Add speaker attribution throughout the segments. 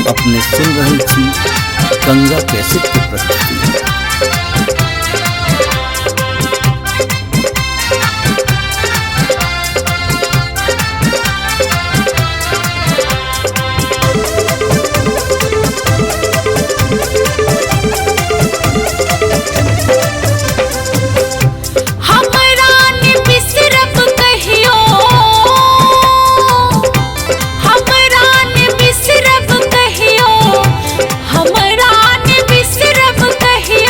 Speaker 1: अपने सुन रही थी गंगा कैसेट की प्रस्तुति।
Speaker 2: हमरा ने बिसरब कहियो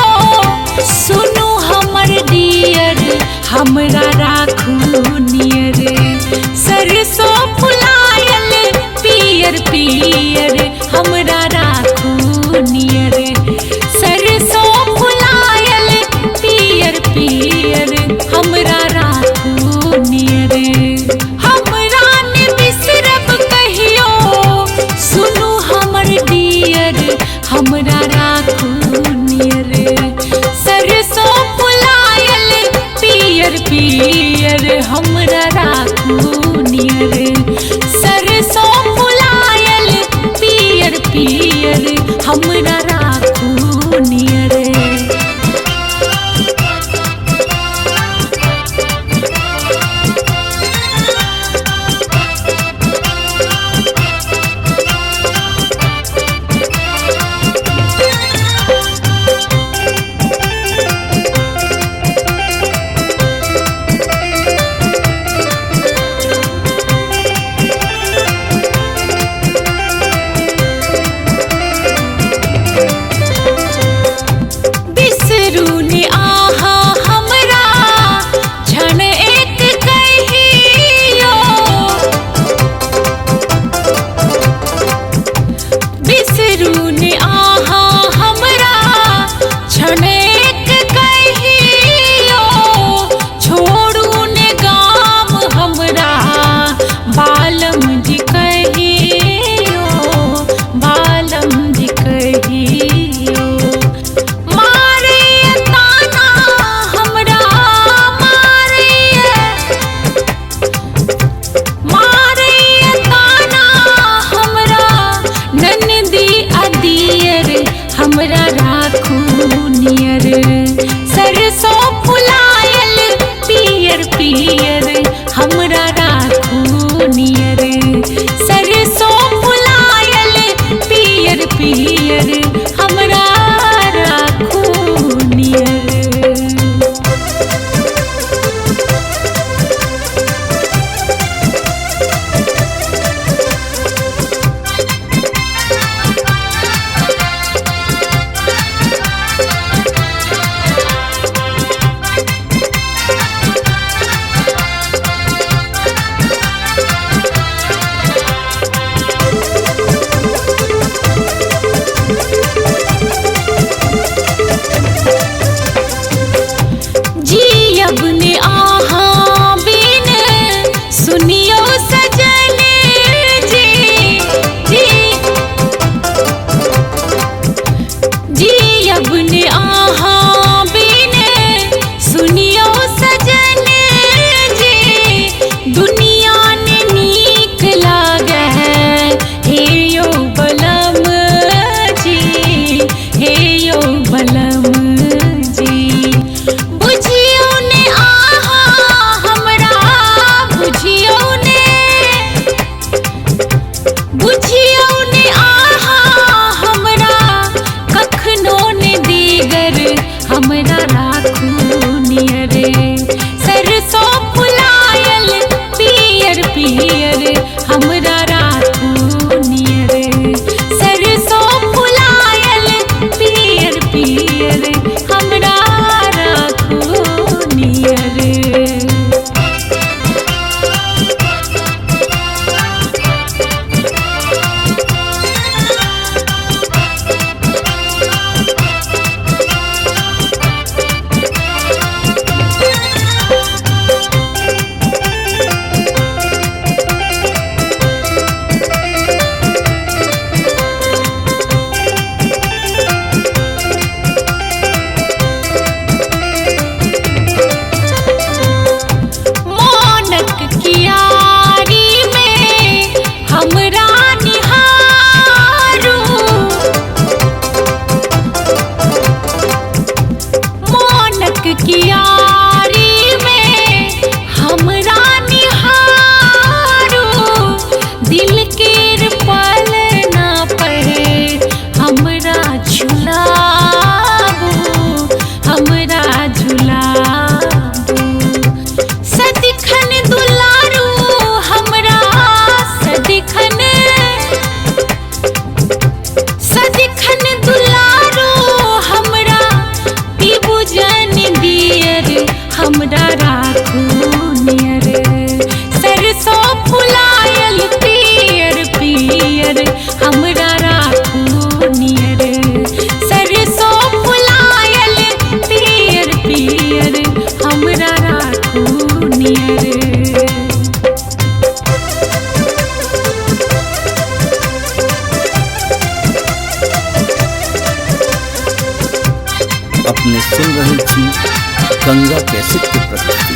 Speaker 1: अपने सुन रहे छी गंगा कैसेट की प्रस्तुति।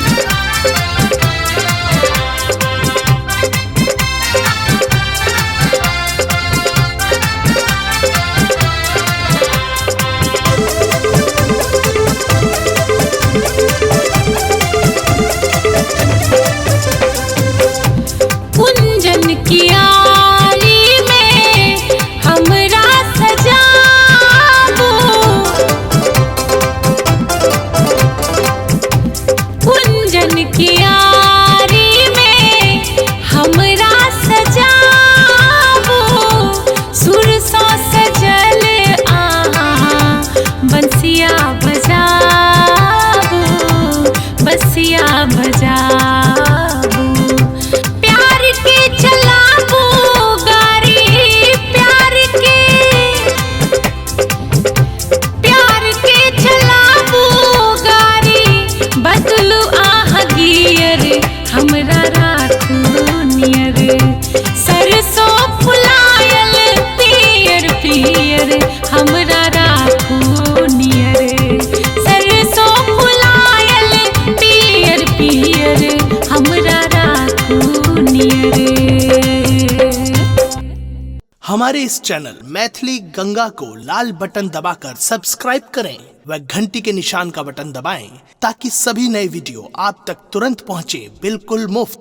Speaker 2: कुंजन की आली में हमरा सजाबो, कुंजन की आली में हमरा सजाबो, सुर सा सजल बंसिया बजाबो, बंसिया बजाबो, प्यार के चलाबो गारी, प्यार के चलाबो गारी, बदलू आह गियर हमरा राखू नियर, सरसों फुलायल पियर पियर हमरा राखू नियर, सरसों फुलायल पियर पियर हमरा राखू नियर।
Speaker 3: हमारे इस चैनल मैथिली गंगा को लाल बटन दबाकर सब्सक्राइब करें व घंटी के निशान का बटन दबाएं ताकि सभी नए वीडियो आप तक तुरंत पहुंचे बिल्कुल मुफ्त।